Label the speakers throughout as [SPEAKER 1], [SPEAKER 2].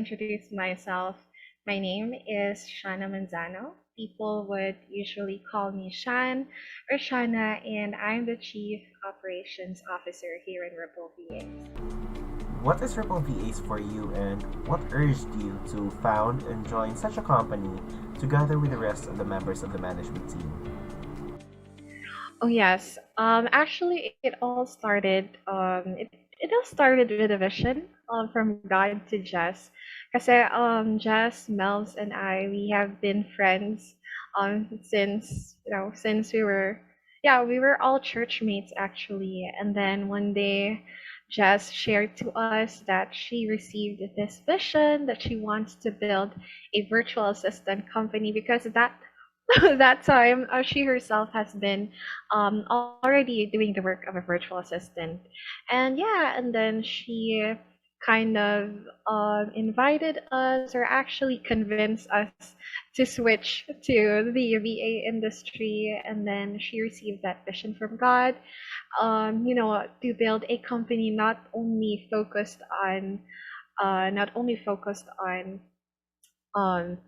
[SPEAKER 1] introduce myself, my name is Shana Manzano. People would usually call me Shan or Shana, and I'm the Chief Operations Officer here in Ripple VAs.
[SPEAKER 2] What is Ripple VAs for you, and what urged you to found and join such a company together with the rest of the members of the management team?
[SPEAKER 1] Oh yes. Actually, it all started with a vision from God to Jess. Kasi Jess, Melvs, and I, we have been friends since we were all church mates actually. And then one day, Jess shared to us that she received this vision that she wants to build a virtual assistant company because that time, she herself has been already doing the work of a virtual assistant. And yeah, and then she kind of invited us or actually convinced us to switch to the VA industry. And then she received that vision from God, to build a company not only focused on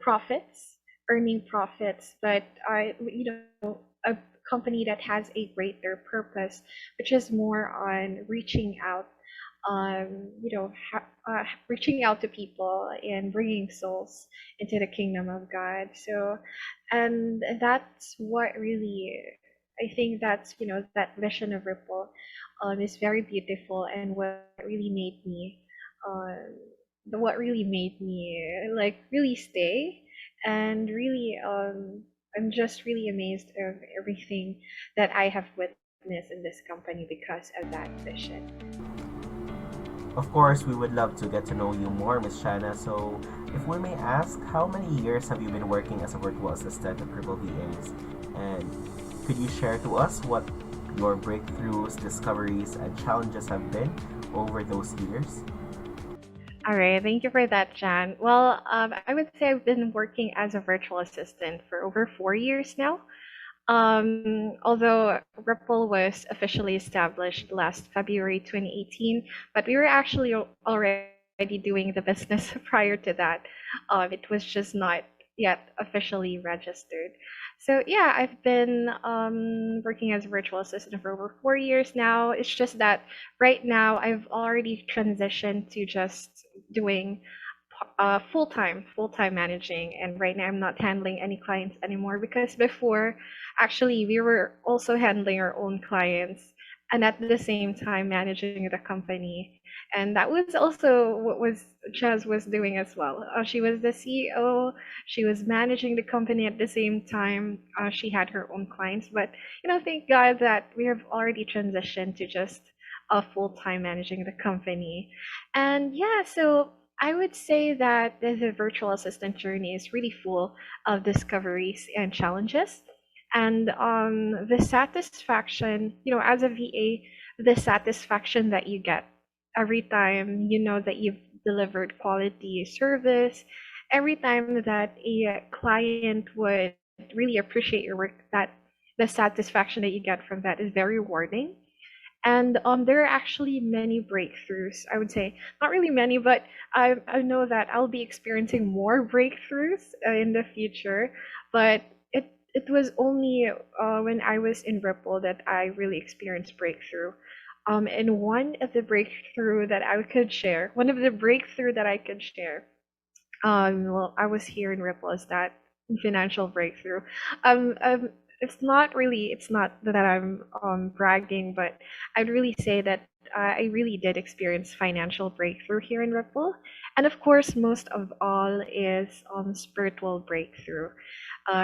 [SPEAKER 1] profits, earning profits, but a company that has a greater purpose, which is more on reaching out to people and bringing souls into the kingdom of God. So, and that's what really, I think that vision of Ripple, is very beautiful, and um, what really made me like really stay, and really I'm just really amazed of everything that I have witnessed in this company because of that vision.
[SPEAKER 2] Of course, we would love to get to know you more, Miss Shana. So, if we may ask, how many years have you been working as a virtual assistant at Ripple VAs? And could you share to us what your breakthroughs, discoveries, and challenges have been over those years?
[SPEAKER 1] All right, thank you for that, Jan. Well, I would say I've been working as a virtual assistant for over 4 years now. Although Ripple was officially established last February 2018, but we were actually already doing the business prior to that. It was just not yet officially registered. So yeah, I've been working as a virtual assistant for over 4 years now. It's just that right now I've already transitioned to just doing full time managing, and right now I'm not handling any clients anymore because before, actually, we were also handling our own clients and at the same time managing the company. And that was also what was Chaz was doing as well. She was the CEO. She was managing the company at the same time. She had her own clients, but thank God that we have already transitioned to just full time managing the company. And yeah, so I would say that the virtual assistant journey is really full of discoveries and challenges. And the satisfaction, as a VA, the satisfaction that you get every time you know that you've delivered quality service, every time that a client would really appreciate your work, that the satisfaction that you get from that is very rewarding. And there are actually many breakthroughs. I would say not really many, but I know that I'll be experiencing more breakthroughs in the future. But it was only when I was in Ripple that I really experienced breakthrough. And one of the breakthrough that I could share, well, I was here in Ripple, is that financial breakthrough. Um, um, it's not that I'm bragging, but I'd really say that I really did experience financial breakthrough here in Ripple. And of course, most of all is spiritual breakthrough.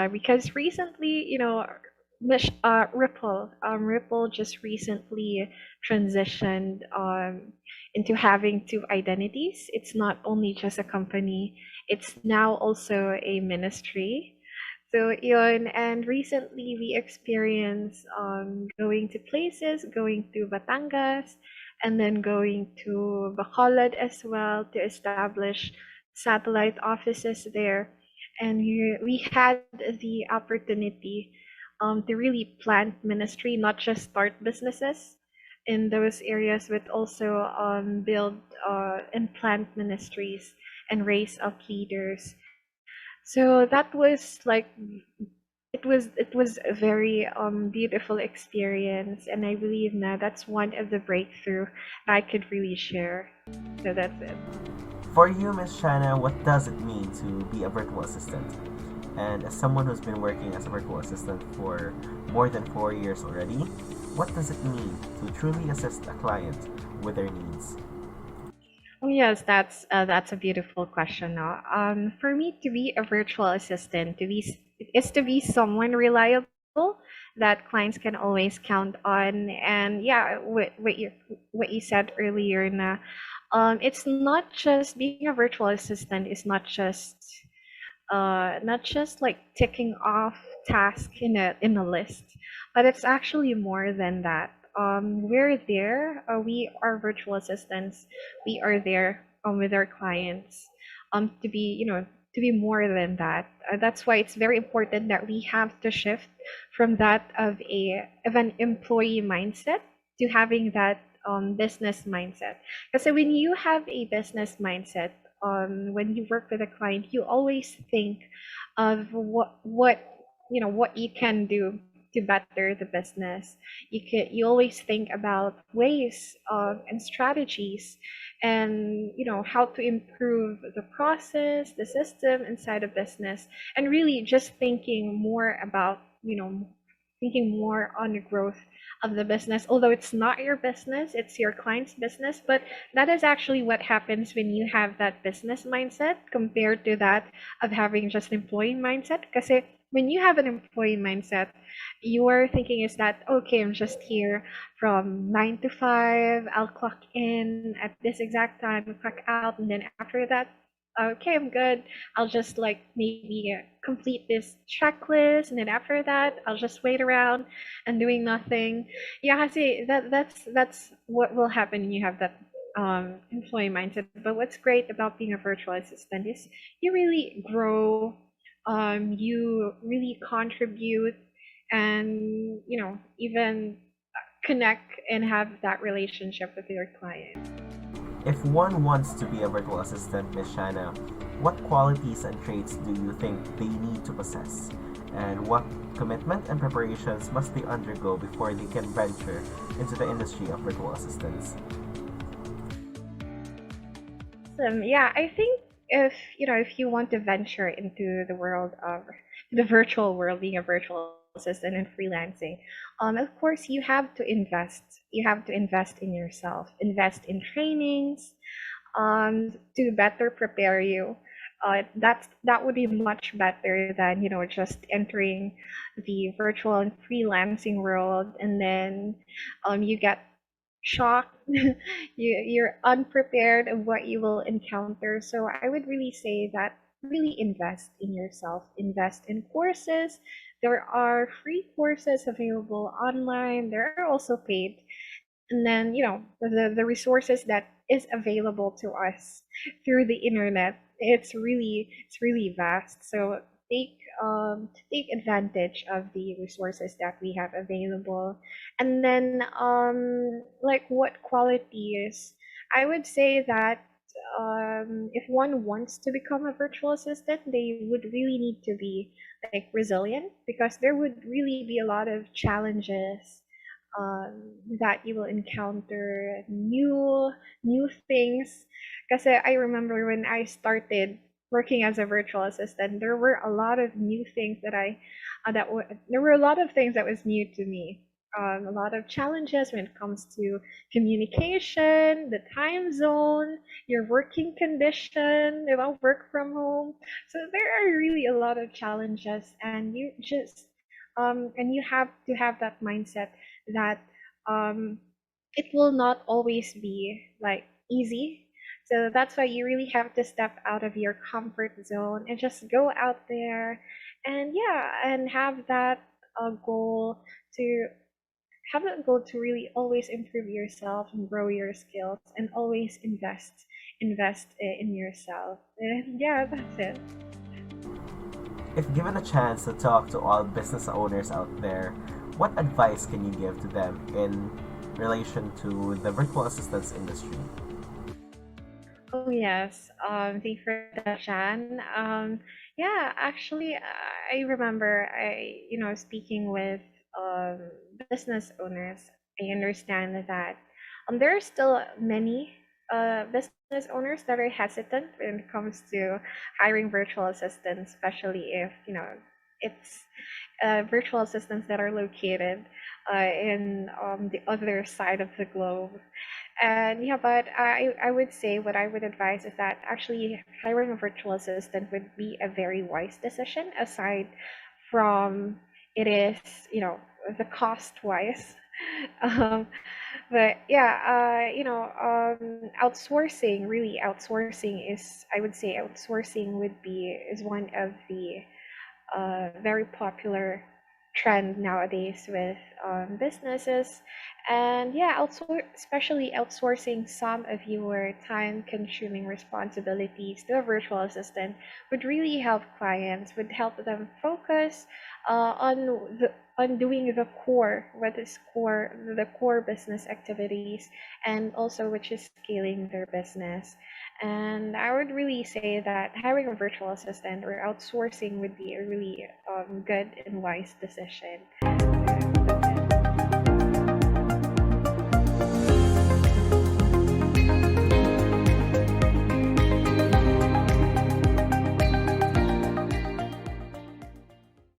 [SPEAKER 1] Because recently, Ripple just recently transitioned into having two identities. It's not only just a company, it's now also a ministry. So yun, and recently we experienced going to places, going to Batangas, and then going to Bacolod as well to establish satellite offices there. And we had the opportunity to really plant ministry, not just start businesses in those areas, but also build and plant ministries. and raise up leaders. So that was like it was a very beautiful experience, and I believe now that's one of the breakthrough I could really share. So that's it.
[SPEAKER 2] For you, Miss Shana, what does it mean to be a virtual assistant? And as someone who's been working as a virtual assistant for more than 4 years already, what does it mean to truly assist a client with their needs?
[SPEAKER 1] Oh yes, that's a beautiful question. Now, for me to be a virtual assistant, is to be someone reliable that clients can always count on. And yeah, what you said earlier, na, it's not just being a virtual assistant. It's not just like ticking off task in a list, but it's actually more than that. We're there. We are virtual assistants. We are there with our clients. To be more than that. That's why it's very important that we have to shift from that of an employee mindset to having that business mindset. Because when you have a business mindset, when you work with a client, you always think of what you can do to better the business. You always think about ways and strategies, and how to improve the process, the system inside a business, and really just thinking more on the growth of the business. Although it's not your business, it's your client's business, but that is actually what happens when you have that business mindset compared to that of having just employee mindset. Because when you have an employee mindset, your thinking is that, okay, I'm just here from 9 to 5, I'll clock in at this exact time, clock out, and then after that, okay, I'm good. I'll just like maybe complete this checklist, and then after that, I'll just wait around and doing nothing. Yeah, I see that's what will happen when you have that employee mindset. But what's great about being a virtual assistant is you really grow, you really contribute, and even connect and have that relationship with your client.
[SPEAKER 2] If one wants to be a virtual assistant, Miss Shana, what qualities and traits do you think they need to possess? And what commitment and preparations must they undergo before they can venture into the industry of virtual assistants?
[SPEAKER 1] Yeah, I think if you want to venture into the virtual world, being a virtual assistant and freelancing, of course you have to invest. You have to invest in yourself, invest in trainings, to better prepare you. That would be much better than just entering the virtual and freelancing world, and then you get shocked. You're unprepared of what you will encounter. So I would really say that really invest in yourself, invest in courses. There are free courses available online, there are also paid. And then the resources that is available to us through the internet, it's really vast. So take advantage of the resources that we have available. And then like what qualities, I would say that if one wants to become a virtual assistant, they would really need to be like resilient, because there would really be a lot of challenges that you will encounter, new things. Because I remember when I started working as a virtual assistant, there were a lot of new things there were a lot of things that was new to me. A lot of challenges when it comes to communication, the time zone, your working condition, work from home. So there are really a lot of challenges, and you have to have that mindset that it will not always be like easy. So that's why you really have to step out of your comfort zone and just go out there, and yeah, and to have that goal to really always improve yourself and grow your skills, and always invest in yourself. And yeah, that's it.
[SPEAKER 2] If given a chance to talk to all business owners out there, what advice can you give to them in relation to the virtual assistance industry?
[SPEAKER 1] Oh Yes. Thank you for that, Jan. Yeah, actually, I remember speaking with um, business owners. I understand that there are still many business owners that are hesitant when it comes to hiring virtual assistants, especially if, it's virtual assistants that are located in the other side of the globe. And yeah, but I would say what I would advise is that actually hiring a virtual assistant would be a very wise decision aside from it is, the cost wise. Um, but yeah, outsourcing, really outsourcing is, I would say outsourcing is one of the very popular trend nowadays with businesses. And yeah, especially outsourcing some of your time consuming responsibilities to a virtual assistant would really help clients, would help them focus on doing the core business activities, and also which is scaling their business. And I would really say that hiring a virtual assistant or outsourcing would be a really good and wise decision.